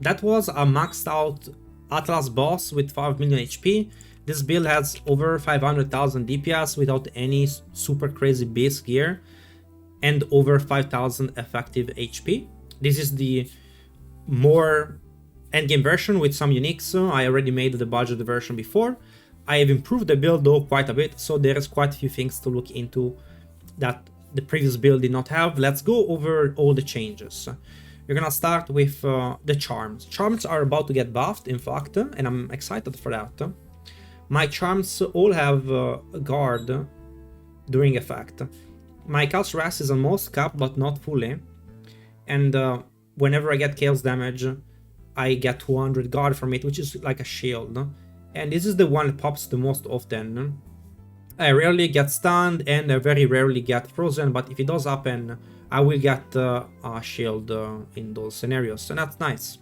That was a maxed out Atlas boss with 5 million HP. This build has over 500,000 DPS without any super crazy base gear and over 5,000 effective HP. This is the more endgame version with some uniques. I already made the budget version before. I have improved the build though quite a bit, so there is quite a few things to look into that the previous build did not have. Let's go over all the changes. We're gonna start with the charms. Charms are about to get buffed, in fact, and I'm excited for that. My charms all have a guard during effect. My chaos rest is almost capped, but not fully. And whenever I get chaos damage, I get 200 guard from it, which is like a shield. And this is the one that pops the most often. I rarely get stunned and I very rarely get frozen, but if it does happen, I will get a shield in those scenarios, and that's nice.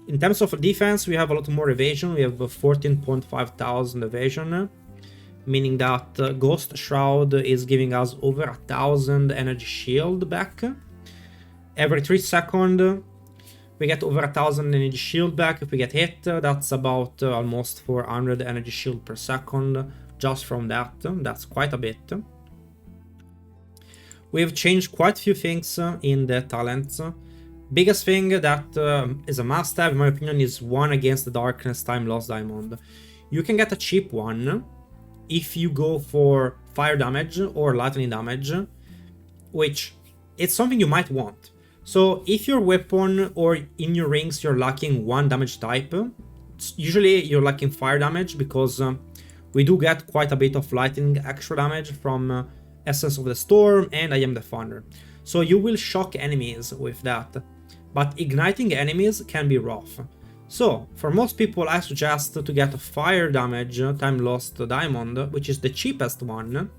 In terms of defense, we have a lot more evasion. We have 14,500 evasion, meaning that Ghost Shroud is giving us over 1,000 energy shield back. Every 3 seconds, we get over 1,000 energy shield back. If we get hit, that's about almost 400 energy shield per second just from that. That's quite a bit. We've changed quite a few things in the talents. Biggest thing that is a must-have, in my opinion, is one against the darkness time lost diamond. You can get a cheap one if you go for fire damage or lightning damage, which it's something you might want. So if your weapon or in your rings you're lacking one damage type, usually you're lacking fire damage because we do get quite a bit of lightning extra damage from Essence of the Storm and I Am the Thunder. So you will shock enemies with that, but igniting enemies can be rough. So for most people I suggest to get a fire damage time lost diamond, which is the cheapest one.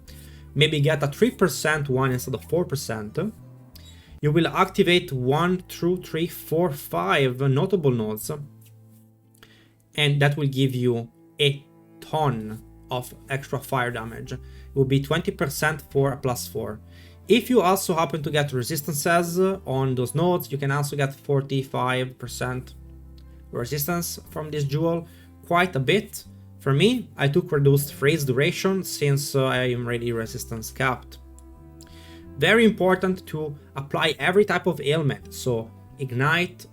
Maybe get a 3% one instead of 4%. You will activate 1, 2, 3, 4, 5 notable nodes, and that will give you a ton of extra fire damage. It will be 20% for a +4. If you also happen to get resistances on those nodes, you can also get 45% resistance from this jewel, quite a bit. For me, I took reduced phrase duration since I am already resistance capped. Very important to apply every type of ailment, so ignite,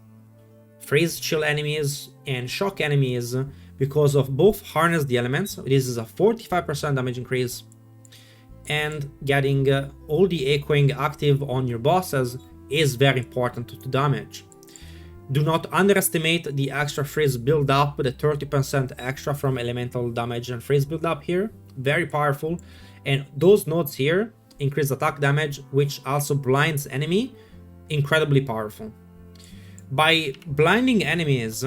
freeze chill enemies, and shock enemies, because of both harness the elements. This is a 45% damage increase, and getting all the echoing active on your bosses is very important to damage. Do not underestimate the extra freeze build up, the 30% extra from elemental damage and freeze build up here, very powerful. And those nodes here increase attack damage, which also blinds enemy, incredibly powerful. By blinding enemies,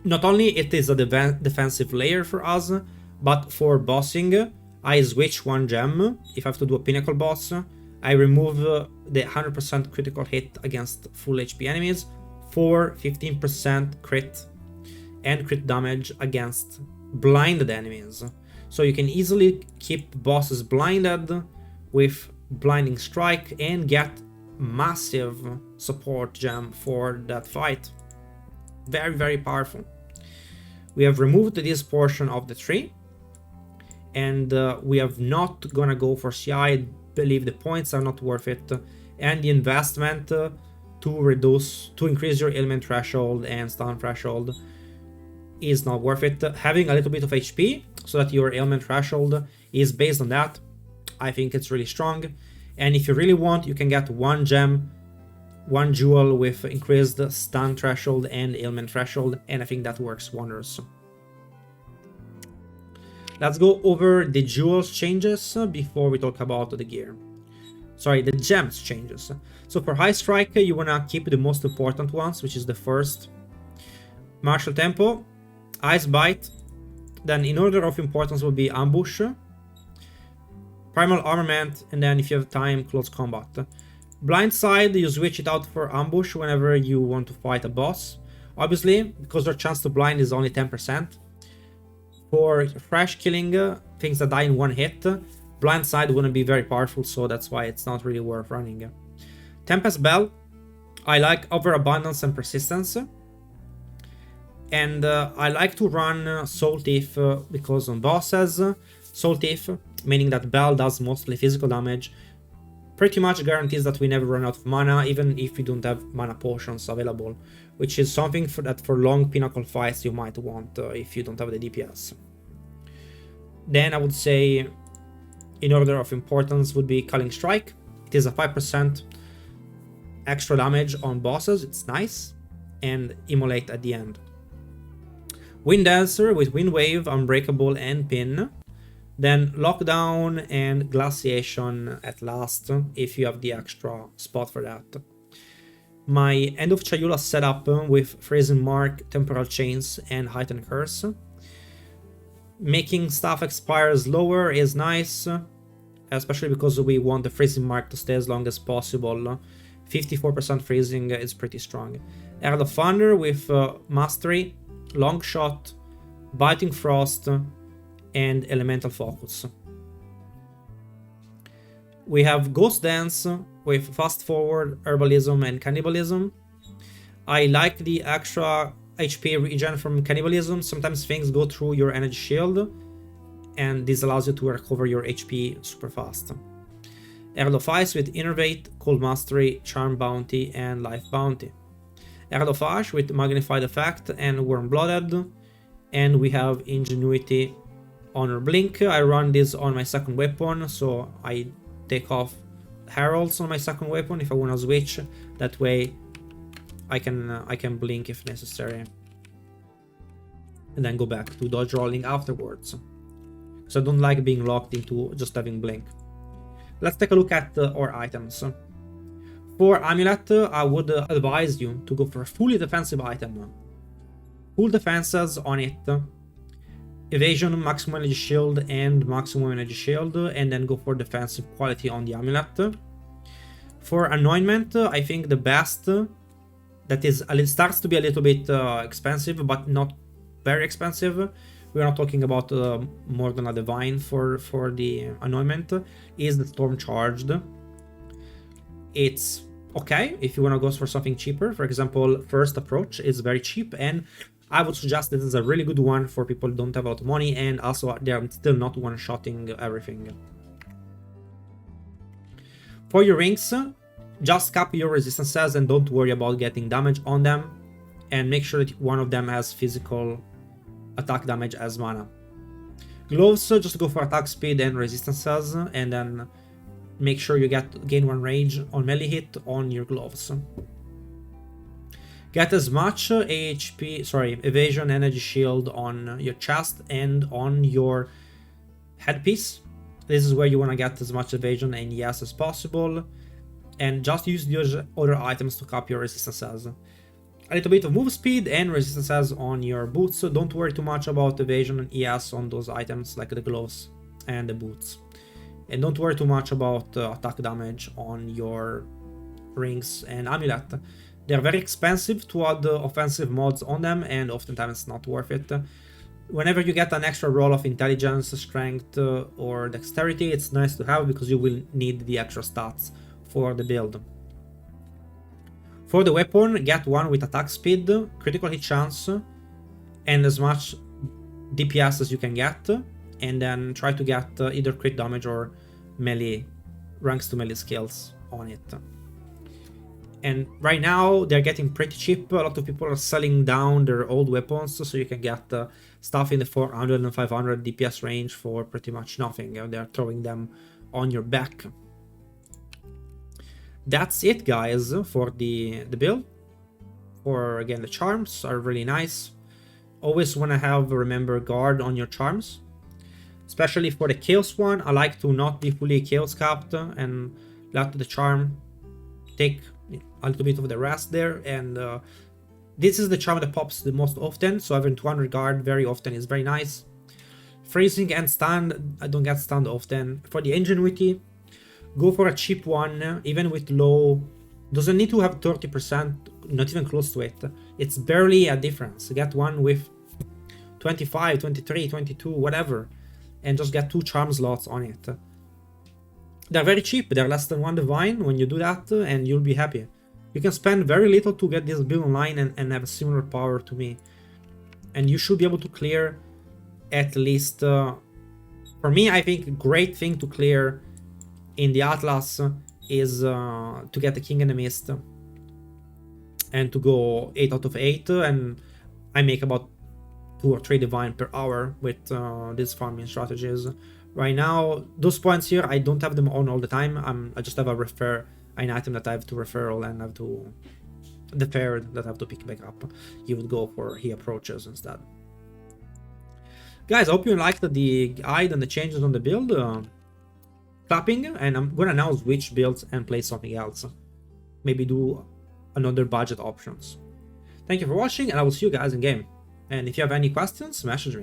not only it is a defensive layer for us, but for bossing, I switch one gem. If I have to do a pinnacle boss, I remove the 100% critical hit against full HP enemies for 15% crit and crit damage against blinded enemies. So you can easily keep bosses blinded with Blinding Strike and get massive support gem for that fight. Very, very powerful. We have removed this portion of the tree, and we have not gonna go for CI. I believe the points are not worth it, and the investment to increase your ailment threshold and stun threshold is not worth it. Having a little bit of HP so that your ailment threshold is based on that, I think it's really strong. And if you really want, you can get one gem, one jewel with increased stun threshold and ailment threshold, and I think that works wonders. Let's go over the jewels changes before we talk about the gear. Sorry, the gems changes. So for high strike, you wanna keep the most important ones, which is the first. Martial tempo, ice bite, then in order of importance will be ambush, primal armament, and then if you have time, close combat. Blind side, you switch it out for ambush whenever you want to fight a boss. Obviously, because their chance to blind is only 10%. For fresh killing, things that die in one hit, blind side wouldn't be very powerful, so that's why it's not really worth running. Tempest Bell, I like overabundance and persistence. And I like to run Soul Thief because on bosses, Soul Thief, meaning that Bell does mostly physical damage, pretty much guarantees that we never run out of mana, even if we don't have mana potions available, which is something that for long pinnacle fights you might want if you don't have the DPS. Then I would say, in order of importance, would be Culling Strike. It is a 5% extra damage on bosses, it's nice, and Immolate at the end. Wind Dancer with Wind Wave, Unbreakable, and Pin. Then Lockdown and Glaciation at last, if you have the extra spot for that. My End of Charyula setup with Freezing Mark, Temporal Chains, and Heightened Curse. Making stuff expire slower is nice, especially because we want the Freezing Mark to stay as long as possible. 54% freezing is pretty strong. Herald of Thunder with Mastery, Long Shot, Biting Frost, and Elemental Focus. We have Ghost Dance with Fast Forward, Herbalism, and Cannibalism. I like the extra HP regen from Cannibalism. Sometimes things go through your energy shield, and this allows you to recover your HP super fast. Herald of Ice with Innervate, Cold Mastery, Charm Bounty, and Life Bounty. Herald of Ash with Magnified Effect and Warm Blooded. And we have Ingenuity, Honor Blink. I run this on my second weapon, so I take off Heralds on my second weapon if I want to switch. That way I can blink if necessary. And then go back to dodge rolling afterwards. So I don't like being locked into just having blink. Let's take a look at our items. For Amulet, I would advise you to go for a fully defensive item. Full defenses on it. Evasion, maximum energy shield, and maximum energy shield, and then go for defensive quality on the Amulet. For Anointment, I think the best, that is, it starts to be a little bit expensive, but not very expensive. We're not talking about more than a divine for the Anointment, is the Storm Charged. It's okay if you want to go for something cheaper. For example, First Approach is very cheap, and I would suggest this is a really good one for people who don't have a lot of money, and also they're still not one-shotting everything. For your rings, just cap your resistances and don't worry about getting damage on them, and make sure that one of them has physical attack damage as mana. Gloves, just go for attack speed and resistances, and then make sure you gain 1 rage on melee hit on your gloves. Get as much evasion, energy shield on your chest and on your headpiece. This is where you want to get as much evasion and ES as possible, and just use those other items to cap your resistances. A little bit of move speed and resistances on your boots, so don't worry too much about evasion and ES on those items like the gloves and the boots. And don't worry too much about attack damage on your rings and amulet. They're very expensive to add offensive mods on them, and oftentimes it's not worth it. Whenever you get an extra roll of intelligence, strength, or dexterity, it's nice to have because you will need the extra stats for the build. For the weapon, get one with attack speed, critical hit chance, and as much DPS as you can get, and then try to get either crit damage or melee, ranks to melee skills on it. And right now they're getting pretty cheap. A lot of people are selling down their old weapons, so you can get stuff in the 400 and 500 DPS range for pretty much nothing. They're throwing them on your back. That's it, guys, for the build. For again, the charms are really nice. Always want to have remember guard on your charms, especially for the chaos one. I like to not be fully chaos capped and let the charm take a little bit of the rest there, and this is the charm that pops the most often, so having 200 guard very often is very nice. Freezing and stand, I don't get stunned often. For the ingenuity, go for a cheap one, even with low, doesn't need to have 30%, not even close to it. It's barely a difference. Get one with 25, 23, 22, whatever, and just get 2 charm slots on it. They're very cheap, they're less than 1 divine when you do that, and you'll be happy. You can spend very little to get this build online and have a similar power to me. And you should be able to clear at least... for me, I think a great thing to clear in the Atlas is to get the King and the Mist. And to go 8 out of 8. And I make about 2 or 3 divine per hour with these farming strategies. Right now, those points here, I don't have them on all the time. I just have an item that I have to referral and have to defer that I have to pick back up. You would go for he approaches instead. Guys, I hope you liked the guide and the changes on the build. Clapping, and I'm gonna now switch builds and play something else. Maybe do another budget options. Thank you for watching, and I will see you guys in game. And if you have any questions, message me.